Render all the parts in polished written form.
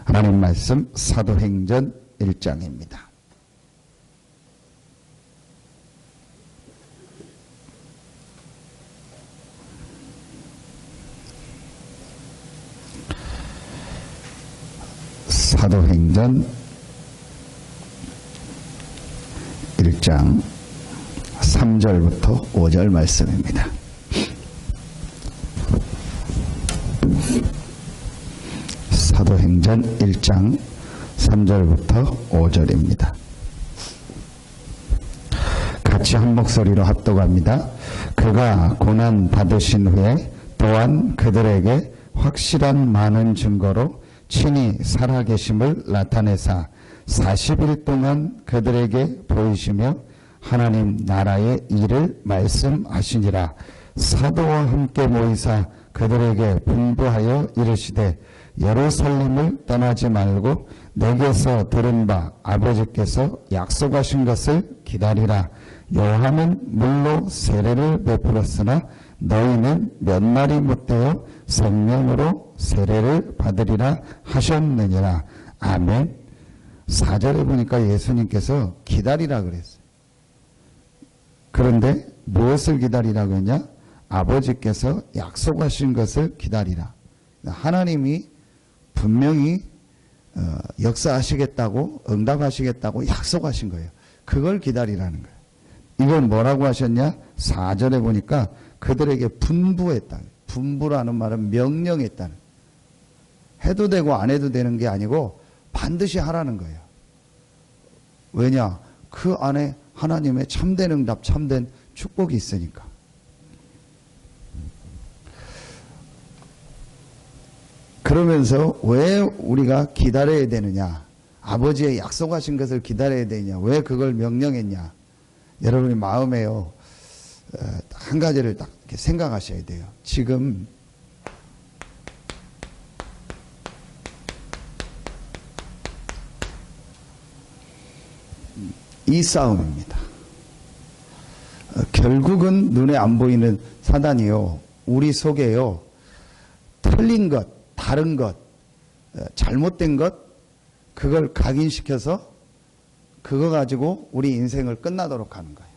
하나님 말씀 사도행전 1장입니다. 사도행전 1장 3절부터 5절 말씀입니다. 사도행전 1장 3절부터 5절입니다. 같이 한 목소리로 합독합니다. 그가 고난 받으신 후에 또한 그들에게 확실한 많은 증거로 친히 살아계심을 나타내사 40일 동안 그들에게 보이시며 하나님 나라의 일을 말씀하시니라. 사도와 함께 모이사 그들에게 분부하여 이르시되 예루살렘을 떠나지 말고 내게서 들은 바 아버지께서 약속하신 것을 기다리라. 요한은 물로 세례를 베풀었으나 너희는 몇 날이 못되어 성령으로 세례를 받으리라 하셨느니라. 아멘. 4절에 보니까 예수님께서 기다리라 그랬어요. 그런데 무엇을 기다리라고 했냐? 아버지께서 약속하신 것을 기다리라. 하나님이 분명히 역사하시겠다고 응답하시겠다고 약속하신 거예요. 그걸 기다리라는 거예요. 이건 뭐라고 하셨냐? 4절에 보니까 그들에게 분부했다. 분부라는 말은 명령했다는. 해도 되고 안 해도 되는 게 아니고 반드시 하라는 거예요. 왜냐? 그 안에 하나님의 참된 응답, 참된 축복이 있으니까. 그러면서 왜 우리가 기다려야 되느냐? 아버지의 약속하신 것을 기다려야 되느냐? 왜 그걸 명령했냐? 여러분이 마음에요. 한 가지를 딱 이렇게 생각하셔야 돼요. 지금 이 싸움입니다. 결국은 눈에 안 보이는 사단이요. 우리 속에요. 틀린 것, 다른 것, 잘못된 것, 그걸 각인시켜서 그거 가지고 우리 인생을 끝나도록 하는 거예요.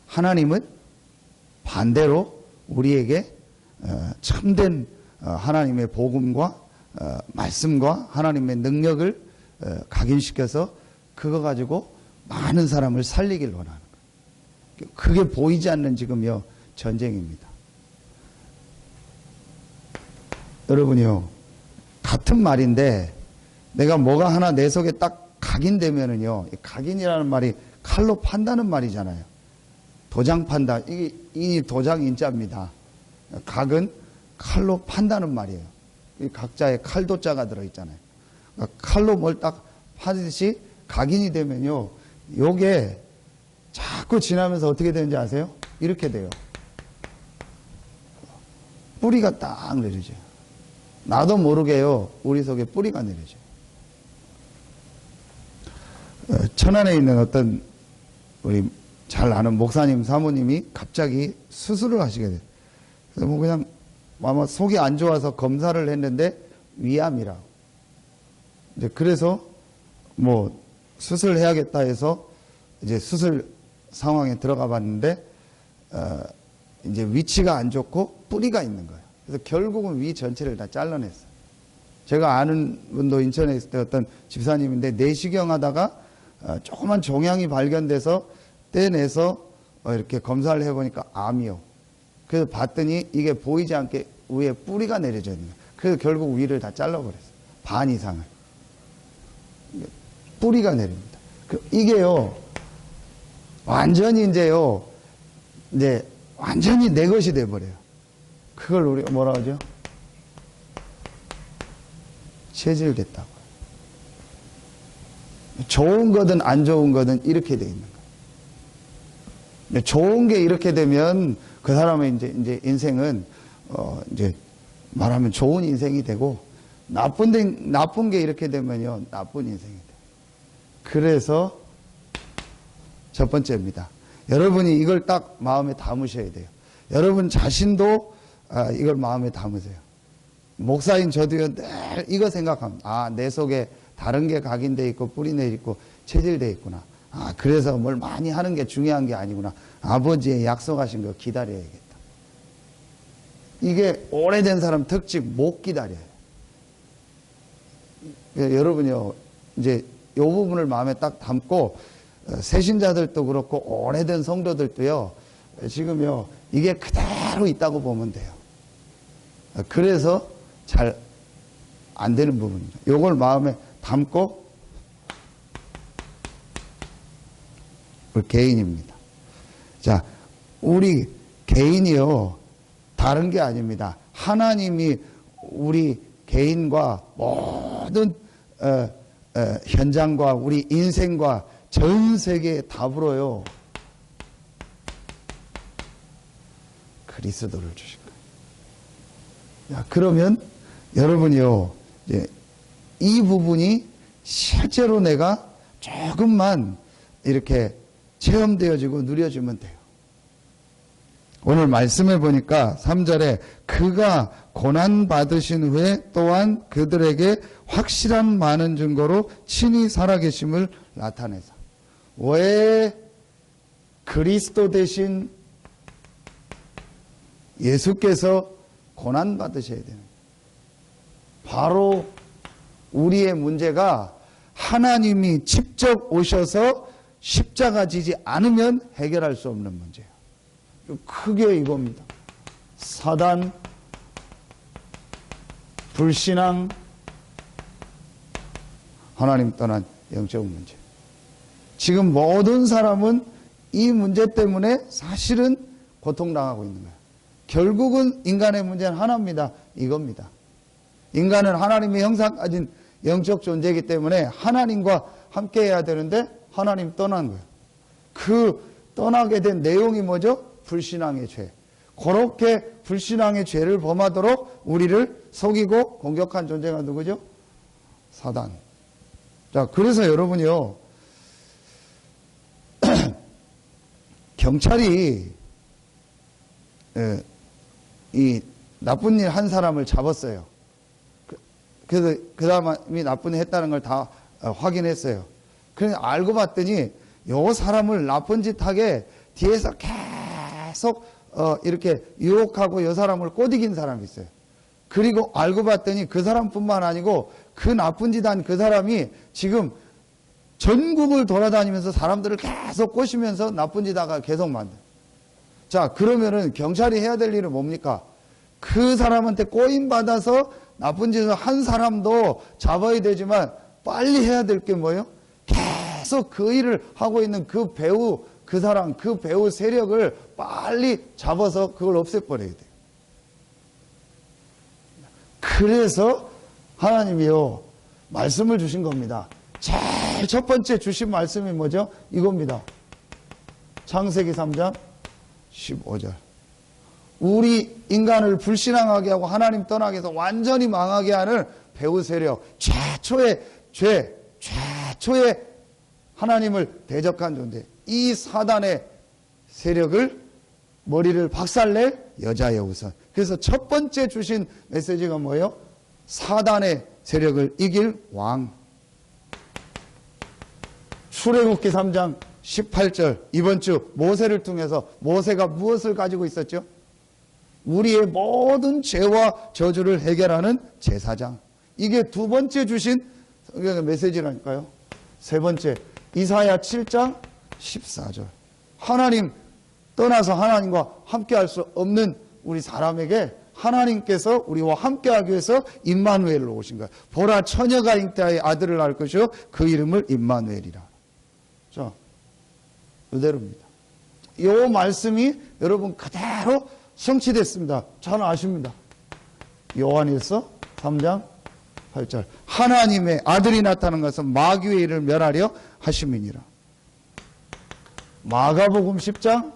하나님은 반대로 우리에게 참된 하나님의 복음과 말씀과 하나님의 능력을 각인시켜서 그거 가지고 많은 사람을 살리길 원하는 거예요. 그게 보이지 않는 지금요 전쟁입니다. 여러분이요, 같은 말인데 내가 뭐가 하나 내 속에 딱 각인되면은요, 각인이라는 말이 칼로 판다는 말이잖아요. 도장 판다. 이 도장 인자입니다. 각은 칼로 판다는 말이에요. 각자의 칼도자가 들어있잖아요. 그러니까 칼로 뭘 딱 파듯이 각인이 되면요, 요게 자꾸 지나면서 어떻게 되는지 아세요? 이렇게 돼요. 뿌리가 딱 내려져요. 나도 모르게요, 우리 속에 뿌리가 내려져요. 천안에 있는 어떤 우리 잘 아는 목사님 사모님이 갑자기 수술을 하시게 돼요. 그래서 뭐 그냥 아마 속이 안 좋아서 검사를 했는데 위암이라고. 이제 그래서 뭐 수술해야겠다 해서 이제 수술 상황에 들어가 봤는데 이제 위치가 안 좋고 뿌리가 있는 거예요. 그래서 결국은 위 전체를 다 잘라냈어요. 제가 아는 분도 인천에 있을 때 어떤 집사님인데 내시경 하다가 조그만 종양이 발견돼서 떼내서 이렇게 검사를 해보니까 암이요. 그래서 봤더니 이게 보이지 않게 위에 뿌리가 내려져 있는 거예요. 그래서 결국 위를 다 잘라버렸어요. 반 이상을. 뿌리가 내립니다. 이게요, 완전히 이제 완전히 내 것이 돼버려요. 그걸 우리가 뭐라 하죠? 체질됐다고. 좋은 거든 안 좋은 거든 이렇게 돼 있는 거예요. 좋은 게 이렇게 되면 그 사람의 이제 인생은 이제 말하면 좋은 인생이 되고 나쁜 게 이렇게 되면요, 나쁜 인생이 돼요. 그래서 첫 번째입니다. 여러분이 이걸 딱 마음에 담으셔야 돼요. 여러분 자신도 이걸 마음에 담으세요. 목사인 저도요, 늘 이거 생각합니다. 아, 내 속에 다른 게 각인돼 있고 뿌리내 있고 체질돼 있구나. 아, 그래서 뭘 많이 하는 게 중요한 게 아니구나. 아버지의 약속하신 거 기다려야겠다. 이게 오래된 사람 특징, 못 기다려요. 여러분요, 이제 이 부분을 마음에 딱 담고, 새신자들도 그렇고, 오래된 성도들도요, 지금요, 이게 그대로 있다고 보면 돼요. 그래서 잘 안 되는 부분입니다. 이걸 마음에 담고, 우리 개인입니다. 자, 우리 개인이요, 다른 게 아닙니다. 하나님이 우리 개인과 모든 현장과 우리 인생과 전 세계에 답으로요, 그리스도를 주신 거예요. 자, 그러면 여러분이요, 이제 이 부분이 실제로 내가 조금만 이렇게 체험되어지고 누려지면 돼요. 오늘 말씀해 보니까 3절에 그가 고난받으신 후에 또한 그들에게 확실한 많은 증거로 친히 살아계심을 나타내서, 왜 그리스도 대신 예수께서 고난받으셔야 되는 거예요? 바로 우리의 문제가 하나님이 직접 오셔서 십자가 지지 않으면 해결할 수 없는 문제예요. 크게 이겁니다. 사단, 불신앙, 하나님 떠난 영적 문제. 지금 모든 사람은 이 문제 때문에 사실은 고통당하고 있는 거예요. 결국은 인간의 문제는 하나입니다. 이겁니다. 인간은 하나님의 형상 가진 영적 존재이기 때문에 하나님과 함께 해야 되는데 하나님 떠난 거예요. 그 떠나게 된 내용이 뭐죠? 불신앙의 죄. 그렇게 불신앙의 죄를 범하도록 우리를 속이고 공격한 존재가 누구죠? 사단. 자, 그래서 여러분이요, 경찰이 이 나쁜 일 한 사람을 잡았어요. 그래서 그 사람이 나쁜 일 했다는 걸 다 확인했어요. 그래서 알고 봤더니 요 사람을 나쁜 짓 하게 뒤에서 계속 이렇게 유혹하고 요 사람을 꼬드긴 사람이 있어요. 그리고 알고 봤더니 그 사람뿐만 아니고 그 나쁜 짓 한 그 사람이 지금 전국을 돌아다니면서 사람들을 계속 꼬시면서 나쁜 짓 하가 계속 만들어요. 자, 그러면은 경찰이 해야 될 일은 뭡니까? 그 사람한테 꼬임받아서 나쁜 짓을 한 사람도 잡아야 되지만 빨리 해야 될 게 뭐예요? 계속 그 일을 하고 있는 그 배우, 그 사람, 그 배우 세력을 빨리 잡아서 그걸 없애버려야 돼요. 그래서 하나님이요, 말씀을 주신 겁니다. 제일 첫 번째 주신 말씀이 뭐죠? 이겁니다. 창세기 3장 15절. 우리 인간을 불신앙하게 하고 하나님 떠나게 해서 완전히 망하게 하는 배후 세력, 최초의 죄, 최초의 하나님을 대적한 존재, 이 사단의 세력을 머리를 박살낼 여자의 우선. 그래서 첫 번째 주신 메시지가 뭐예요? 사단의 세력을 이길 왕. 출애굽기 3장 18절, 이번 주 모세를 통해서 모세가 무엇을 가지고 있었죠? 우리의 모든 죄와 저주를 해결하는 제사장. 이게 두 번째 주신 성경의 메시지라니까요. 세 번째, 이사야 7장 14절. 하나님 떠나서 하나님과 함께할 수 없는 우리 사람에게 하나님께서 우리와 함께하기 위해서 임마누엘로 오신 거예요. 보라, 처녀가 잉태하여 아들을 낳을 것이요 그 이름을 임마누엘이라. 자, 그대로입니다. 이 말씀이 여러분 그대로 성취됐습니다. 잘 아십니다. 요한일서 3장 8절. 하나님의 아들이 나타난 것은 마귀의 일을 멸하려 하심이니라. 마가복음 10장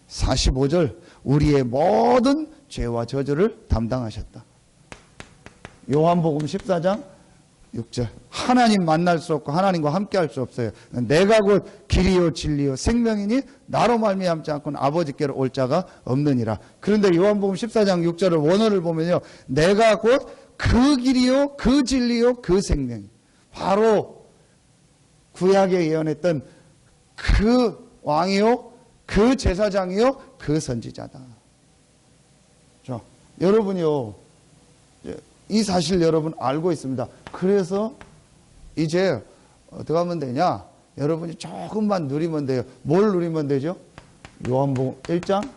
45절. 우리의 모든 죄와 저주를 담당하셨다. 요한복음 14장 6절. 하나님 만날 수 없고 하나님과 함께 할 수 없어요. 내가 곧 길이요 진리요 생명이니 나로 말미암지 않고는 아버지께로 올 자가 없느니라. 그런데 요한복음 14장 6절을 원어를 보면요. 내가 곧 그 길이요 그 진리요 그 생명. 바로 구약에 예언했던 그 왕이요 그 제사장이요 그 선지자다. 자, 여러분이요. 이 사실 여러분 알고 있습니다. 그래서 이제 어떻게 하면 되냐? 여러분이 조금만 누리면 돼요. 뭘 누리면 되죠? 요한복음 1장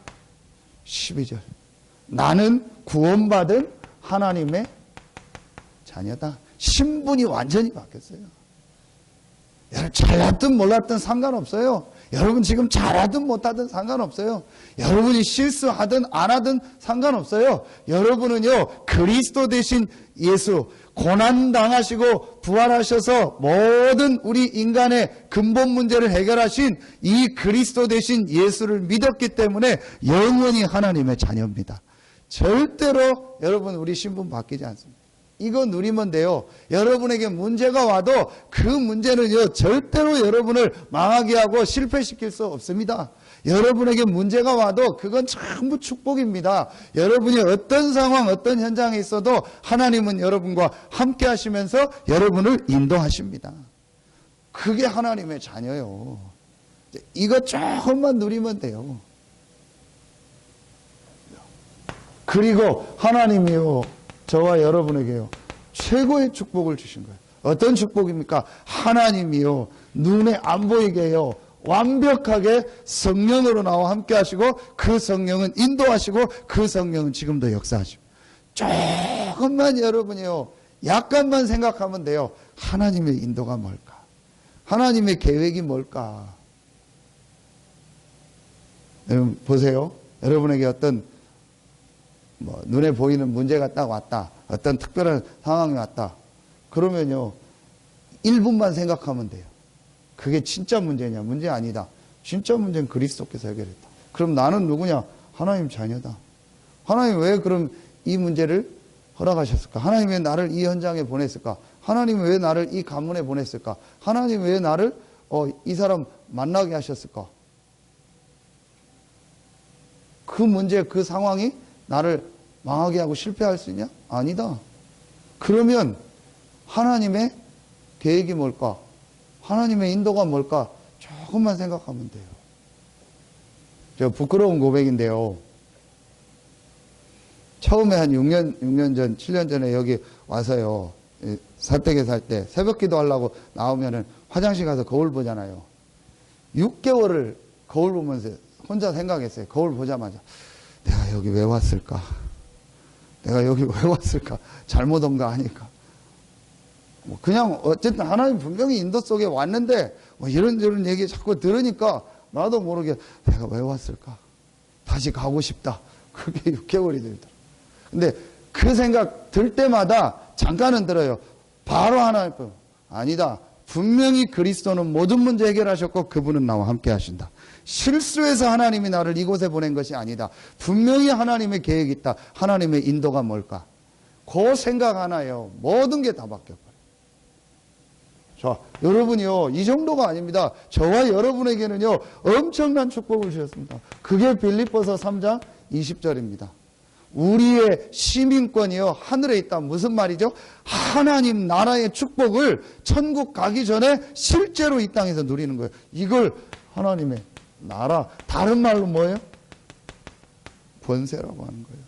12절. 나는 구원받은 하나님의 자녀다. 신분이 완전히 바뀌었어요. 여러분 잘났든 몰랐든 상관없어요. 여러분 지금 잘하든 못하든 상관없어요. 여러분이 실수하든 안 하든 상관없어요. 여러분은요 그리스도 대신 예수 고난당하시고 부활하셔서 모든 우리 인간의 근본 문제를 해결하신 이 그리스도 대신 예수를 믿었기 때문에 영원히 하나님의 자녀입니다. 절대로 여러분 우리 신분 바뀌지 않습니다. 이거 누리면 돼요. 여러분에게 문제가 와도 그 문제는요 절대로 여러분을 망하게 하고 실패시킬 수 없습니다. 여러분에게 문제가 와도 그건 전부 축복입니다. 여러분이 어떤 상황 어떤 현장에 있어도 하나님은 여러분과 함께 하시면서 여러분을 인도하십니다. 그게 하나님의 자녀요. 이거 조금만 누리면 돼요. 그리고 하나님이요 저와 여러분에게요 최고의 축복을 주신 거예요. 어떤 축복입니까? 하나님이요 눈에 안 보이게요 완벽하게 성령으로 나와 함께 하시고 그 성령은 인도하시고 그 성령은 지금도 역사하시고 조금만 여러분이요 약간만 생각하면 돼요. 하나님의 인도가 뭘까? 하나님의 계획이 뭘까? 여러분 보세요. 여러분에게 어떤 눈에 보이는 문제가 딱 왔다. 어떤 특별한 상황이 왔다. 그러면요 1분만 생각하면 돼요. 그게 진짜 문제냐? 문제 아니다. 진짜 문제는 그리스도께서 해결했다. 그럼 나는 누구냐? 하나님 자녀다. 하나님 왜 그럼 이 문제를 허락하셨을까? 하나님 왜 나를 이 현장에 보냈을까? 하나님 왜 나를 이 가문에 보냈을까? 하나님 왜 나를 이 사람 만나게 하셨을까? 그 문제 그 상황이 나를 망하게 하고 실패할 수 있냐? 아니다. 그러면 하나님의 계획이 뭘까? 하나님의 인도가 뭘까? 조금만 생각하면 돼요. 저 부끄러운 고백인데요. 처음에 한 6년 전, 7년 전에 여기 와서요. 살댁에 살 때 새벽 기도 하려고 나오면은 화장실 가서 거울 보잖아요. 6개월을 거울 보면서 혼자 생각했어요. 거울 보자마자 내가 여기 왜 왔을까? 내가 여기 왜 왔을까? 잘못 온 거 아닐까? 그냥 어쨌든 하나님 분명히 인도 속에 왔는데 이런저런 얘기 자꾸 들으니까 나도 모르게 내가 왜 왔을까? 다시 가고 싶다. 그게 6개월이 들더라. 근데 그 생각 들 때마다 잠깐은 들어요. 바로 하나님 아니다. 분명히 그리스도는 모든 문제 해결하셨고 그분은 나와 함께 하신다. 실수해서 하나님이 나를 이곳에 보낸 것이 아니다. 분명히 하나님의 계획이 있다. 하나님의 인도가 뭘까? 그 생각 하나예요. 모든 게 다 바뀌어버려요. 자, 여러분이요 이 정도가 아닙니다. 저와 여러분에게는요 엄청난 축복을 주셨습니다. 그게 빌립보서 3장 20절입니다. 우리의 시민권이요 하늘에 있다. 무슨 말이죠? 하나님 나라의 축복을 천국 가기 전에 실제로 이 땅에서 누리는 거예요. 이걸 하나님의 나라, 다른 말로 뭐예요? 권세라고 하는 거예요.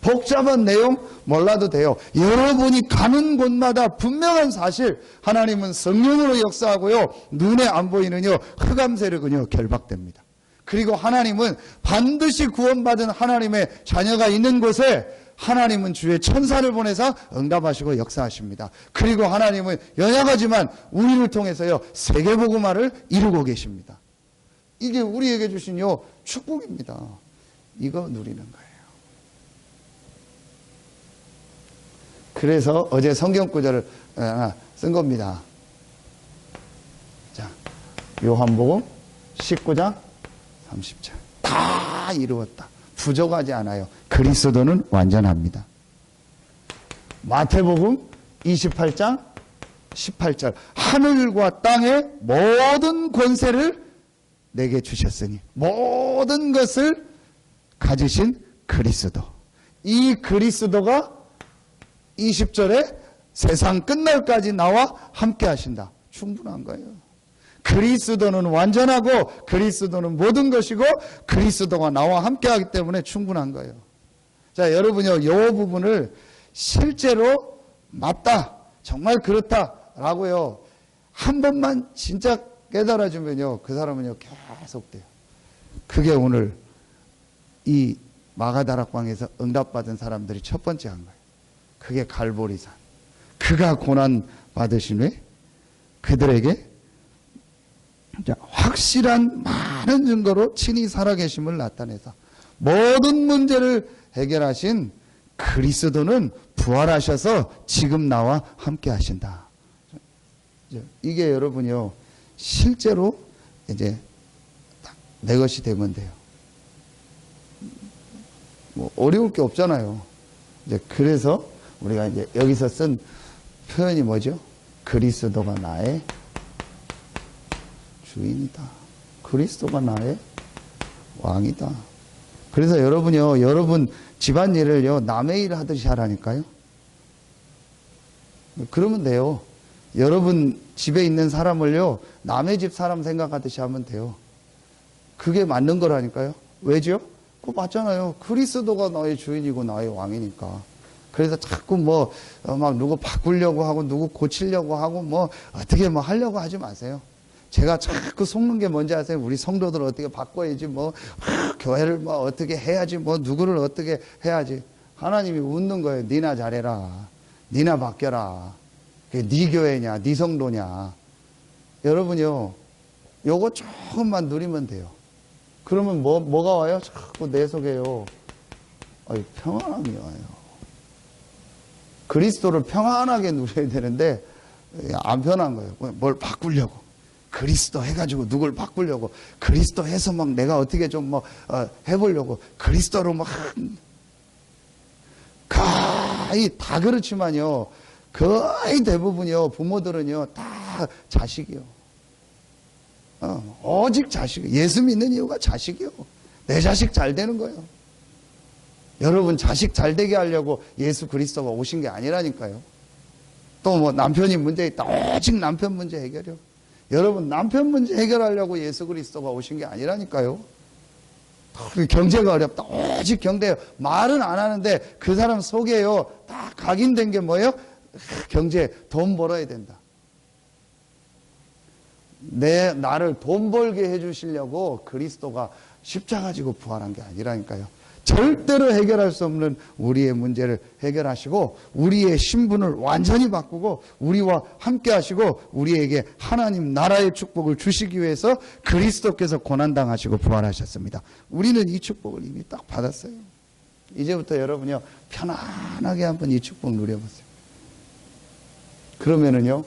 복잡한 내용 몰라도 돼요. 여러분이 가는 곳마다 분명한 사실, 하나님은 성령으로 역사하고요 눈에 안 보이는요 흑암 세력은요 결박됩니다. 그리고 하나님은 반드시 구원받은 하나님의 자녀가 있는 곳에 하나님은 주의 천사를 보내서 응답하시고 역사하십니다. 그리고 하나님은 연약하지만 우리를 통해서요 세계복음화를 이루고 계십니다. 이게 우리에게 주신 축복입니다. 이거 누리는 거예요. 그래서 어제 성경 구절을 쓴 겁니다. 자, 요한복음 19장 30절. 다 이루었다. 부족하지 않아요. 그리스도는 완전합니다. 마태복음 28장 18절. 하늘과 땅의 모든 권세를 내게 주셨으니 모든 것을 가지신 그리스도. 이 그리스도가 20절에 세상 끝날까지 나와 함께 하신다. 충분한 거예요. 그리스도는 완전하고 그리스도는 모든 것이고 그리스도가 나와 함께 하기 때문에 충분한 거예요. 자, 여러분요, 이 부분을 실제로 맞다, 정말 그렇다라고요, 한 번만 진짜 깨달아주면요, 그 사람은요, 계속 돼요. 그게 오늘 이 마가다락방에서 응답받은 사람들이 첫 번째 한 거예요. 그게 갈보리산. 그가 고난 받으신 후에 그들에게 확실한 많은 증거로 친히 살아계심을 나타내서 모든 문제를 해결하신 그리스도는 부활하셔서 지금 나와 함께 하신다. 이게 여러분이요, 실제로 이제 내 것이 되면 돼요. 뭐 어려울 게 없잖아요. 이제 그래서 우리가 이제 여기서 쓴 표현이 뭐죠? 그리스도가 나의 주인이다. 그리스도가 나의 왕이다. 그래서 여러분요, 여러분 집안일을요, 남의 일 하듯이 하라니까요. 그러면 돼요. 여러분 집에 있는 사람을요, 남의 집 사람 생각하듯이 하면 돼요. 그게 맞는 거라니까요. 왜죠? 그거 맞잖아요. 그리스도가 나의 주인이고 나의 왕이니까. 그래서 자꾸 막 누구 바꾸려고 하고 누구 고치려고 하고 어떻게 하려고 하지 마세요. 제가 자꾸 속는 게 뭔지 아세요? 우리 성도들 어떻게 바꿔야지, 교회를 어떻게 해야지, 누구를 어떻게 해야지. 하나님이 웃는 거예요. 니나 잘해라. 니나 바뀌어라. 그게 네 교회냐, 네 성도냐. 여러분요, 요거 조금만 누리면 돼요. 그러면 뭐가 와요? 자꾸 내 속에요. 평안함이 와요. 그리스도를 평안하게 누려야 되는데 안 편한 거예요. 뭘 바꾸려고. 그리스도 해가지고 누굴 바꾸려고. 그리스도 해서 내가 어떻게 좀 해보려고. 그리스도로 거의 다 그렇지만요. 거의 대부분이요. 부모들은요. 다 자식이요. 오직 자식. 예수 믿는 이유가 자식이요. 내 자식 잘 되는 거예요. 여러분 자식 잘 되게 하려고 예수 그리스도가 오신 게 아니라니까요. 또 남편이 문제 있다. 오직 남편 문제 해결이요. 여러분 남편 문제 해결하려고 예수 그리스도가 오신 게 아니라니까요. 경제가 어렵다. 오직 경제예요. 말은 안 하는데 그 사람 속에요. 다 각인된 게 뭐예요? 경제, 돈 벌어야 된다. 나를 돈 벌게 해주시려고 그리스도가 십자가 지고 부활한 게 아니라니까요. 절대로 해결할 수 없는 우리의 문제를 해결하시고 우리의 신분을 완전히 바꾸고 우리와 함께 하시고 우리에게 하나님 나라의 축복을 주시기 위해서 그리스도께서 고난당하시고 부활하셨습니다. 우리는 이 축복을 이미 딱 받았어요. 이제부터 여러분요, 편안하게 한번 이 축복 누려보세요. 그러면은요,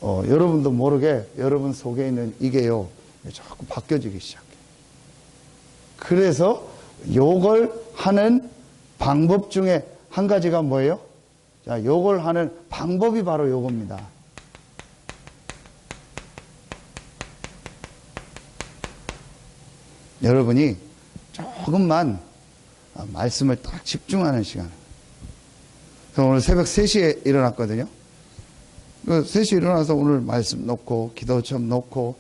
여러분도 모르게 여러분 속에 있는 이게요, 자꾸 바뀌어지기 시작해요. 그래서 요걸 하는 방법 중에 한 가지가 뭐예요? 자, 요걸 하는 방법이 바로 요겁니다. 여러분이 조금만 말씀을 딱 집중하는 시간. 그래서 오늘 새벽 3시에 일어났거든요. 3시에 일어나서 오늘 말씀 놓고 기도점 놓고요.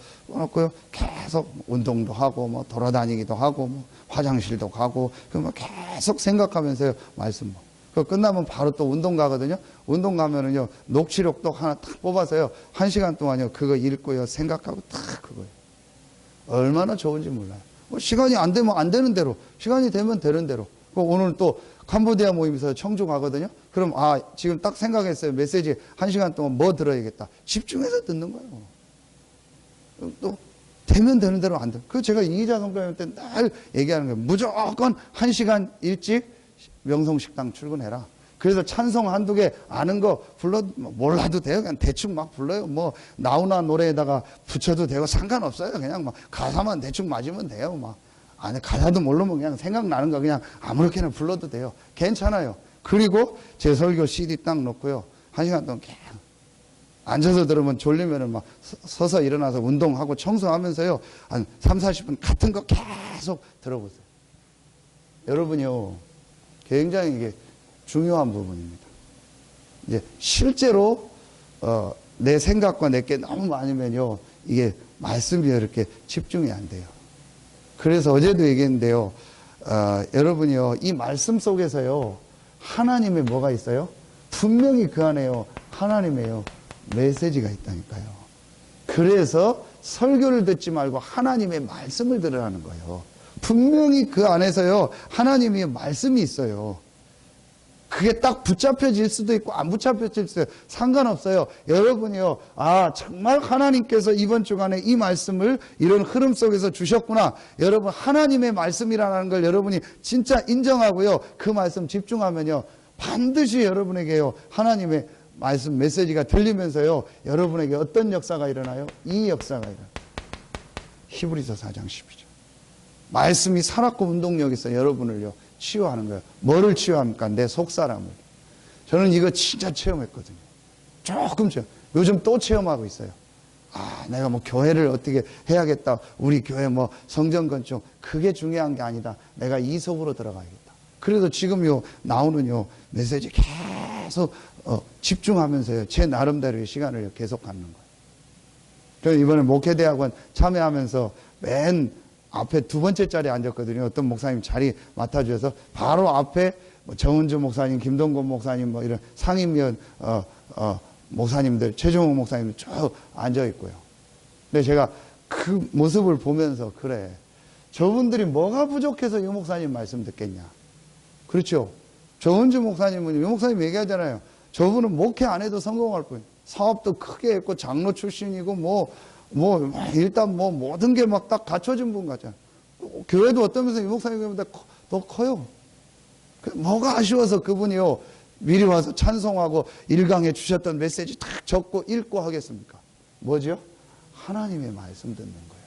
계속 운동도 하고 돌아다니기도 하고 화장실도 가고 계속 생각하면서요 말씀. 그 끝나면 바로 또 운동 가거든요. 운동 가면은요 녹취록도 하나 딱 뽑아서요 1시간 동안요 그거 읽고요 생각하고 딱 그거예요. 얼마나 좋은지 몰라요. 시간이 안 되면 안 되는 대로, 시간이 되면 되는 대로. 오늘 또 캄보디아 모임에서 청주 가거든요. 그럼 지금 딱 생각했어요. 메시지 1시간 동안 뭐 들어야겠다. 집중해서 듣는 거예요. 또 되면 되는 대로 안 돼. 그 제가 이기자 성교님한테 늘 얘기하는 거예요. 무조건 1시간 일찍 명성식당 출근해라. 그래서 찬송 한두 개 아는 거 몰라도 돼요. 그냥 대충 막 불러요. 나훈아 노래에다가 붙여도 되고 상관없어요. 그냥 가사만 대충 맞으면 돼요. 가사도 모르면 그냥 생각나는 거 그냥 아무렇게나 불러도 돼요. 괜찮아요. 그리고 제 설교 CD 딱 놓고요. 1시간 동안 계속 앉아서 들으면 졸리면은 막 서서 일어나서 운동하고 청소하면서요. 한 3, 40분 같은 거 계속 들어보세요. 여러분이요. 굉장히 이게 중요한 부분입니다. 이제 실제로 내 생각과 내게 너무 많으면요. 이게 말씀이 이렇게 집중이 안 돼요. 그래서 어제도 얘기했는데요. 여러분이요. 이 말씀 속에서요. 하나님의 뭐가 있어요? 분명히 그 안에요. 하나님의요. 메시지가 있다니까요. 그래서 설교를 듣지 말고 하나님의 말씀을 들으라는 거예요. 분명히 그 안에서요. 하나님의 말씀이 있어요. 그게 딱 붙잡혀질 수도 있고 안 붙잡혀질 수도 있어요. 상관없어요. 여러분이요. 아, 정말 하나님께서 이번 주간에 이 말씀을 이런 흐름 속에서 주셨구나. 여러분 하나님의 말씀이라는 걸 여러분이 진짜 인정하고요. 그 말씀 집중하면요. 반드시 여러분에게요. 하나님의 말씀 메시지가 들리면서요. 여러분에게 어떤 역사가 일어나요? 이 역사가 일어나요. 히브리서 4장 10이죠. 말씀이 살았고 운동력이 있어 여러분을요. 치유하는 거예요. 뭐를 치유합니까? 내 속사람을. 저는 이거 진짜 체험했거든요. 조금 체험. 요즘 또 체험하고 있어요. 아, 내가 뭐 교회를 어떻게 해야겠다. 우리 교회 뭐 성전 건축. 그게 중요한 게 아니다. 내가 이 속으로 들어가야겠다. 그래도 지금요, 나오는요, 메시지 계속 집중하면서요. 제 나름대로의 시간을 계속 갖는 거예요. 저는 이번에 목회대학원 참여하면서 맨 앞에 두 번째 자리에 앉았거든요. 어떤 목사님 자리 맡아주셔서 바로 앞에 뭐 정은주 목사님, 김동건 목사님, 뭐 이런 상임위원 목사님들, 최종호 목사님들 쭉 앉아 있고요. 근데 제가 그 모습을 보면서 그래, 저분들이 뭐가 부족해서 이 목사님 말씀 듣겠냐? 그렇죠? 정은주 목사님은 이 목사님 얘기하잖아요. 저분은 목회 안 해도 성공할 뿐. 사업도 크게 했고 장로 출신이고 일단 모든 게 막 딱 갖춰진 분 같잖아요. 교회도 어떤 면에서 이 목사님보다 더 커요. 뭐가 아쉬워서 그분이요. 미리 와서 찬송하고 일강에 주셨던 메시지 딱 적고 읽고 하겠습니까? 뭐죠? 하나님의 말씀 듣는 거예요.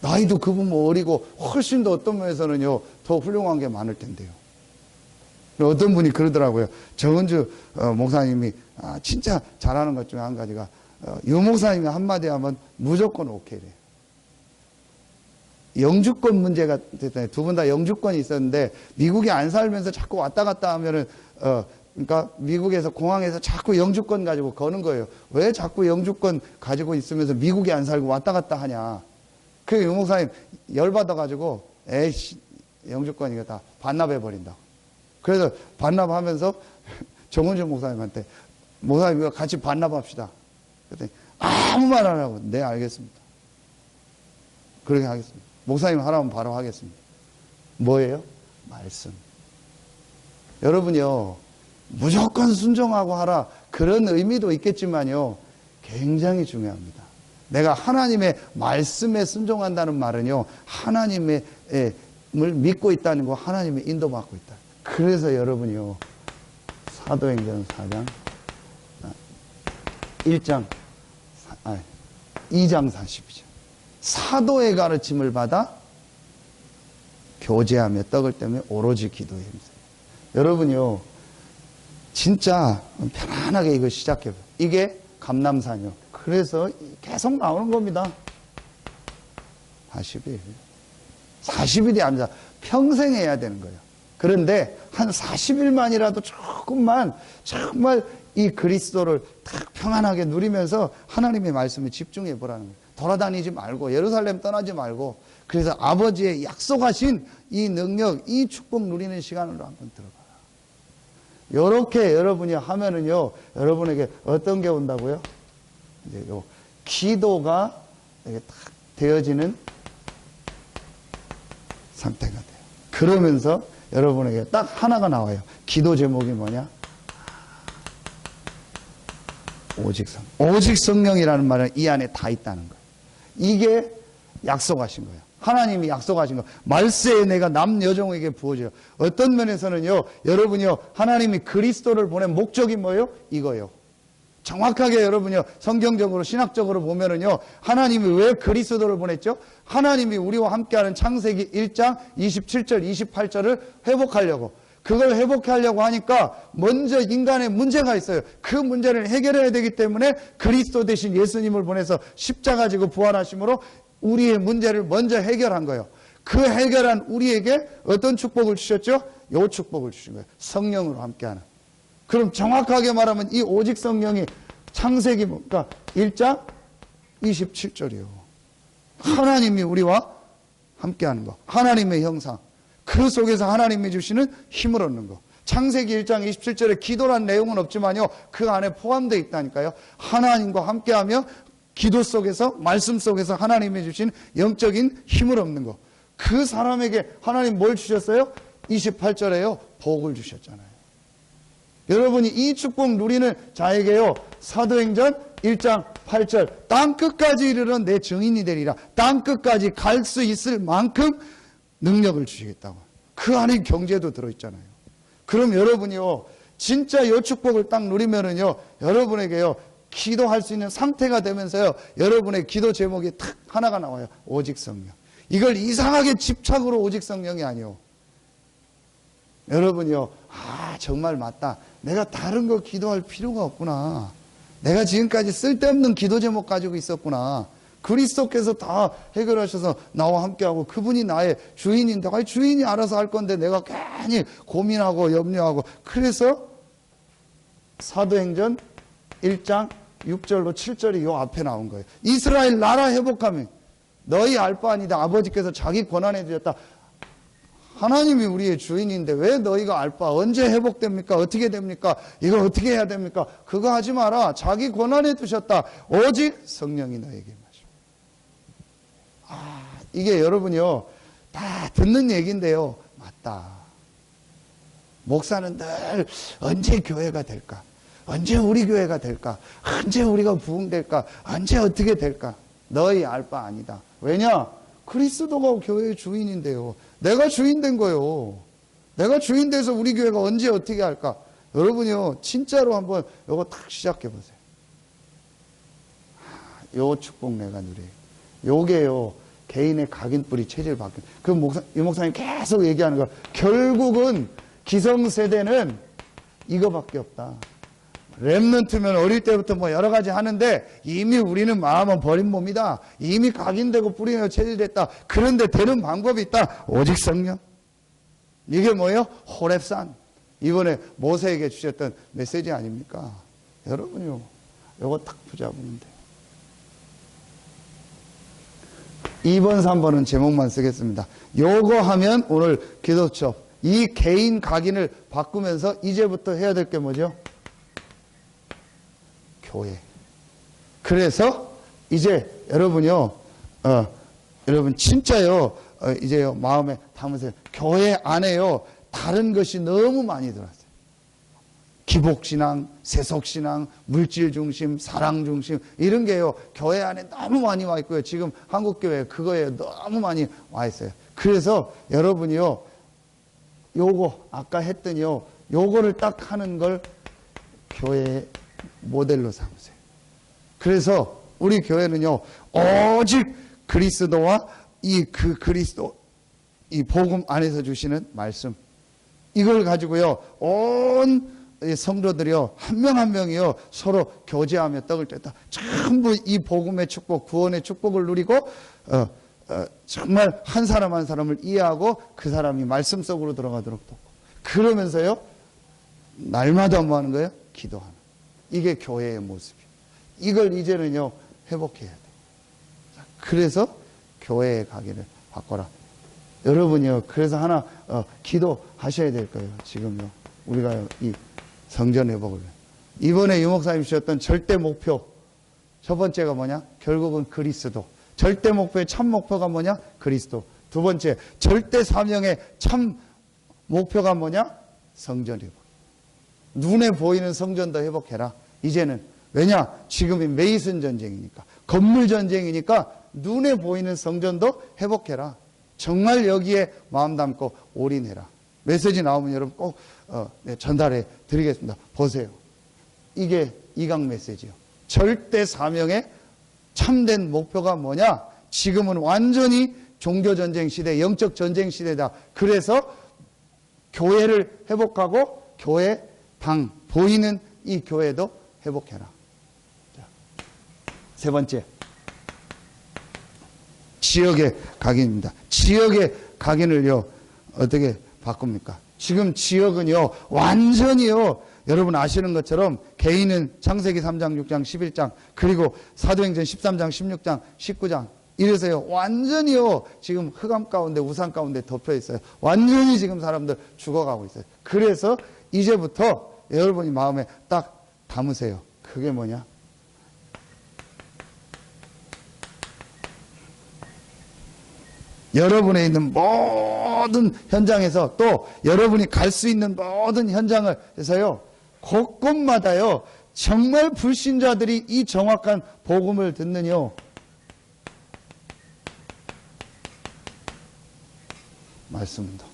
나이도 그분 뭐 어리고 훨씬 더 어떤 면에서는요. 더 훌륭한 게 많을 텐데요. 어떤 분이 그러더라고요. 정은주 목사님이 진짜 잘하는 것 중에 한 가지가 유 목사님이 한마디 하면 무조건 오케이래요. 영주권 문제가 됐잖아요. 두 분 다 영주권이 있었는데 미국에 안 살면서 자꾸 왔다 갔다 하면은 그러니까 미국에서 공항에서 자꾸 영주권 가지고 거는 거예요. 왜 자꾸 영주권 가지고 있으면서 미국에 안 살고 왔다 갔다 하냐. 그 유 목사님 열받아 가지고 에이씨 영주권 이거 다 반납해 버린다. 그래서 반납하면서 정은주 목사님한테 목사님 이거 같이 반납합시다. 그랬더니 아무 말 안 하고 네 알겠습니다. 그렇게 하겠습니다. 목사님 하라면 바로 하겠습니다. 뭐예요? 말씀. 여러분요 무조건 순종하고 하라 그런 의미도 있겠지만요 굉장히 중요합니다. 내가 하나님의 말씀에 순종한다는 말은요 하나님의 을 믿고 있다는 거 하나님의 인도받고 있다. 그래서 여러분이요 사도행전 4장 2장 40이죠. 사도의 가르침을 받아 교제하며 떡을 떼며 오로지 기도에 힘써요. 여러분이요 진짜 편안하게 이거 시작해봐요. 이게 감람산이요. 그래서 계속 나오는 겁니다. 40일. 40일이 아니라 평생 해야 되는 거예요. 그런데 한 40일만이라도 조금만 정말 이 그리스도를 딱 평안하게 누리면서 하나님의 말씀에 집중해 보라는 거예요. 돌아다니지 말고 예루살렘 떠나지 말고 그래서 아버지의 약속하신 이 능력, 이 축복 누리는 시간으로 한번 들어봐라. 이렇게 여러분이 하면은요, 여러분에게 어떤 게 온다고요? 이제 요 기도가 이게 딱 되어지는 상태가 돼요. 그러면서 여러분에게 딱 하나가 나와요. 기도 제목이 뭐냐? 오직 성령이라는 말은 이 안에 다 있다는 거예요. 이게 약속하신 거예요. 하나님이 약속하신 거. 말세에 내가 남여종에게 부어줘요. 어떤 면에서는요, 여러분이요, 하나님이 그리스도를 보낸 목적이 뭐예요? 이거예요. 정확하게 여러분이요, 성경적으로, 신학적으로 보면은요, 하나님이 왜 그리스도를 보냈죠? 하나님이 우리와 함께하는 창세기 1장 27절, 28절을 회복하려고. 그걸 회복하려고 하니까 먼저 인간의 문제가 있어요. 그 문제를 해결해야 되기 때문에 그리스도 대신 예수님을 보내서 십자가 지고 부활하심으로 우리의 문제를 먼저 해결한 거예요. 그 해결한 우리에게 어떤 축복을 주셨죠? 요 축복을 주신 거예요. 성령으로 함께하는. 그럼 정확하게 말하면 이 오직 성령이 창세기 그러니까 1장 27절이요. 하나님이 우리와 함께하는 거. 하나님의 형상. 그 속에서 하나님이 주시는 힘을 얻는 거. 창세기 1장 27절에 기도란 내용은 없지만요. 그 안에 포함되어 있다니까요. 하나님과 함께하며 기도 속에서 말씀 속에서 하나님이 주신 영적인 힘을 얻는 거. 그 사람에게 하나님 뭘 주셨어요? 28절에요. 복을 주셨잖아요. 여러분이 이 축복 누리는 자에게요. 사도행전 1장 8절 땅 끝까지 이르는 내 증인이 되리라. 땅 끝까지 갈 수 있을 만큼 능력을 주시겠다고. 그 안에 경제도 들어있잖아요. 그럼 여러분이요. 진짜 이 축복을 딱 누리면은요. 여러분에게요. 기도할 수 있는 상태가 되면서요. 여러분의 기도 제목이 탁 하나가 나와요. 오직 성령. 이걸 이상하게 집착으로 오직 성령이 아니요. 여러분이요. 아 정말 맞다. 내가 다른 거 기도할 필요가 없구나. 내가 지금까지 쓸데없는 기도 제목 가지고 있었구나. 그리스도께서 다 해결하셔서 나와 함께하고 그분이 나의 주인인데 주인이 알아서 할 건데 내가 괜히 고민하고 염려하고. 그래서 사도행전 1장 6절로 7절이 요 앞에 나온 거예요. 이스라엘 나라 회복하면 너희 알 바 아니다. 아버지께서 자기 권한에 주셨다. 하나님이 우리의 주인인데 왜 너희가 알 바? 언제 회복됩니까? 어떻게 됩니까? 이거 어떻게 해야 됩니까? 그거 하지 마라. 자기 권한에 두셨다. 오직 성령이 너에게 마시고. 이게 여러분요 다 듣는 얘기인데요. 맞다. 목사는 늘 언제 교회가 될까? 언제 우리 교회가 될까? 언제 우리가 부흥될까? 언제 어떻게 될까? 너희 알 바 아니다. 왜냐? 그리스도가 교회의 주인인데요. 내가 주인 된 거예요. 내가 주인 돼서 우리 교회가 언제 어떻게 할까? 여러분이요, 진짜로 한번 이거 딱 시작해 보세요. 요 축복 내가 누려요. 요게요, 개인의 각인뿌리 체질 바뀌는. 이 목사님 계속 얘기하는 거. 결국은 기성세대는 이거밖에 없다. 렘넌트면 어릴 때부터 뭐 여러 가지 하는데 이미 우리는 마음은 버린 몸이다. 이미 각인되고 뿌리가 체질됐다. 그런데 되는 방법이 있다. 오직 성령. 이게 뭐예요? 호렙산. 이번에 모세에게 주셨던 메시지 아닙니까? 여러분요, 요거 딱 붙잡으면 돼요. 2번, 3번은 제목만 쓰겠습니다. 요거 하면 오늘 기도처 이 개인 각인을 바꾸면서 이제부터 해야 될 게 뭐죠? 교회. 그래서 이제 여러분요, 여러분 진짜요, 이제요 마음에 담으세요. 교회 안에요 다른 것이 너무 많이 들어왔어요. 기복신앙, 세속신앙, 물질 중심, 사랑 중심 이런 게요 교회 안에 너무 많이 와 있고요. 지금 한국교회 그거에 너무 많이 와 있어요. 그래서 여러분이요 요거 아까 했더니요 요거를 딱 하는 걸 교회의 모델로 삼으세요. 그래서 우리 교회는요 오직 그리스도와 그리스도 이 복음 안에서 주시는 말씀 이걸 가지고요 온 성도들이요 한 명 한 명이요 서로 교제하며 떡을 뗐다. 전부 이 복음의 축복, 구원의 축복을 누리고 정말 한 사람 한 사람을 이해하고 그 사람이 말씀 속으로 들어가도록 돕고 그러면서요 날마다 뭐 하는 거예요? 기도하는. 이게 교회의 모습이에요. 이걸 이제는요 회복해야 돼요. 그래서 교회에 가기를 바꿔라. 여러분이요 그래서 하나 기도하셔야 될 거예요. 지금요 우리가 이 성전 회복을 이번에 유목사님 주셨던 절대 목표 첫 번째가 뭐냐? 결국은 그리스도. 절대 목표의 참 목표가 뭐냐? 그리스도. 두 번째 절대 사명의 참 목표가 뭐냐? 성전 회복. 눈에 보이는 성전도 회복해라. 이제는 왜냐? 지금이 메이슨 전쟁이니까 건물 전쟁이니까 눈에 보이는 성전도 회복해라. 정말 여기에 마음 담고 올인해라. 메시지 나오면 여러분 꼭 전달해 드리겠습니다. 보세요. 이게 이강 메시지요. 절대 사명의 참된 목표가 뭐냐? 지금은 완전히 종교전쟁 시대, 영적 전쟁 시대다. 그래서 교회를 회복하고 교회 방, 보이는 이 교회도 회복해라. 자, 세 번째, 지역의 각인입니다. 지역의 각인을요, 어떻게 바꿉니까? 지금 지역은요, 완전히요, 여러분 아시는 것처럼 개인은 창세기 3장, 6장, 11장, 그리고 사도행전 13장, 16장, 19장, 이래서요, 완전히요, 지금 흑암 가운데, 우상 가운데 덮여 있어요. 완전히 지금 사람들 죽어가고 있어요. 그래서 이제부터 여러분이 마음에 딱 담으세요. 그게 뭐냐? 여러분에 있는 모든 현장에서 또 여러분이 갈 수 있는 모든 현장을 해서요, 곳곳마다요, 정말 불신자들이 이 정확한 복음을 듣는요, 말씀입니다.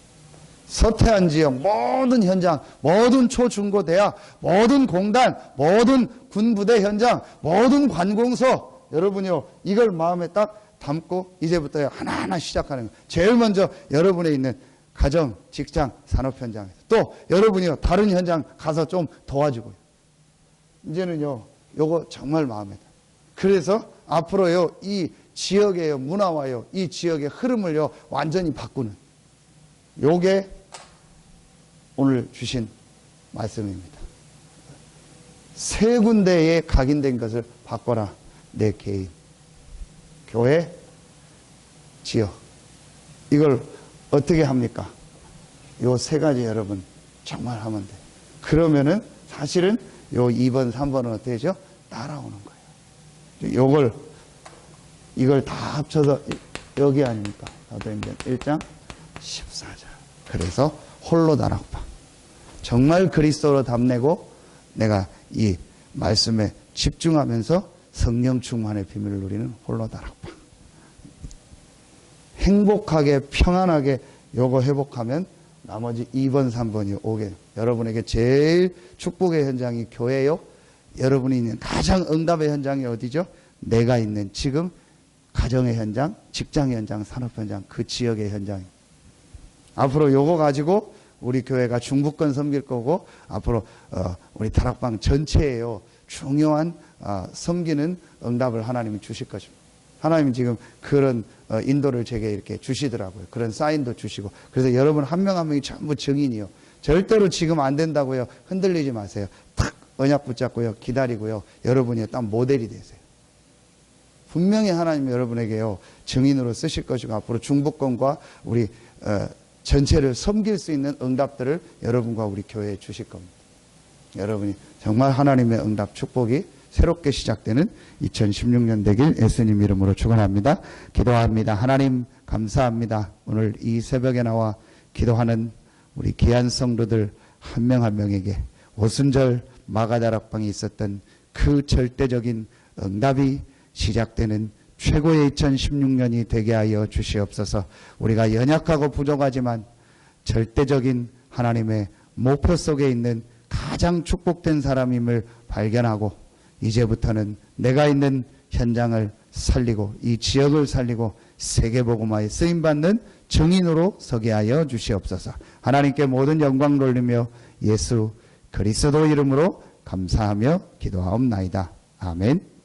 서태한 지역 모든 현장, 모든 초중고 대학, 모든 공단, 모든 군부대 현장, 모든 관공서, 여러분이요, 이걸 마음에 딱 담고 이제부터 하나하나 시작하는 거예요. 제일 먼저 여러분에 있는 가정, 직장, 산업 현장에서, 또 여러분이요, 다른 현장 가서 좀 도와주고요. 이제는요, 요거 정말 마음에 들어요. 그래서 앞으로요, 이 지역의 문화와요, 이 지역의 흐름을요, 완전히 바꾸는, 요게 오늘 주신 말씀입니다. 세 군데에 각인된 것을 바꿔라. 내 개인, 교회, 지역. 이걸 어떻게 합니까? 요 세 가지 여러분 정말 하면 돼요. 그러면은 사실은 요 2번, 3번은 어떻게 되죠? 따라오는 거예요. 이걸 다 합쳐서 여기 아닙니까? 사도행전 1장 14절. 그래서 홀로 다락방. 정말 그리스도로 답내고 내가 이 말씀에 집중하면서 성령 충만의 비밀을 누리는 홀로 다락방. 행복하게 평안하게 요거 회복하면 나머지 2번, 3번이 오게. 여러분에게 제일 축복의 현장이 교회요. 여러분이 있는 가장 응답의 현장이 어디죠? 내가 있는 지금 가정의 현장, 직장의 현장, 산업 현장, 그 지역의 현장. 앞으로 요거 가지고 우리 교회가 중부권 섬길 거고, 앞으로 우리 다락방 전체에요, 중요한 섬기는 응답을 하나님이 주실 것입니다. 하나님이 지금 그런 인도를 제게 이렇게 주시더라고요. 그런 사인도 주시고. 그래서 여러분 한 명 한 명이 전부 증인이요. 절대로 지금 안 된다고요, 흔들리지 마세요. 탁 언약 붙잡고요, 기다리고요, 여러분이 딱 모델이 되세요. 분명히 하나님이 여러분에게요, 증인으로 쓰실 것이고, 앞으로 중부권과 우리 전체를 섬길 수 있는 응답들을 여러분과 우리 교회에 주실 겁니다. 여러분이 정말 하나님의 응답 축복이 새롭게 시작되는 2016년 되길 예수님 이름으로 축원합니다. 기도합니다. 하나님 감사합니다. 오늘 이 새벽에 나와 기도하는 우리 귀한 성도들 한 명 한 명에게 오순절 마가다락방에 있었던 그 절대적인 응답이 시작되는 최고의 2016년이 되게 하여 주시옵소서. 우리가 연약하고 부족하지만 절대적인 하나님의 목표 속에 있는 가장 축복된 사람임을 발견하고, 이제부터는 내가 있는 현장을 살리고 이 지역을 살리고 세계복음화에 쓰임받는 증인으로 서게 하여 주시옵소서. 하나님께 모든 영광 돌리며 예수 그리스도 이름으로 감사하며 기도하옵나이다. 아멘.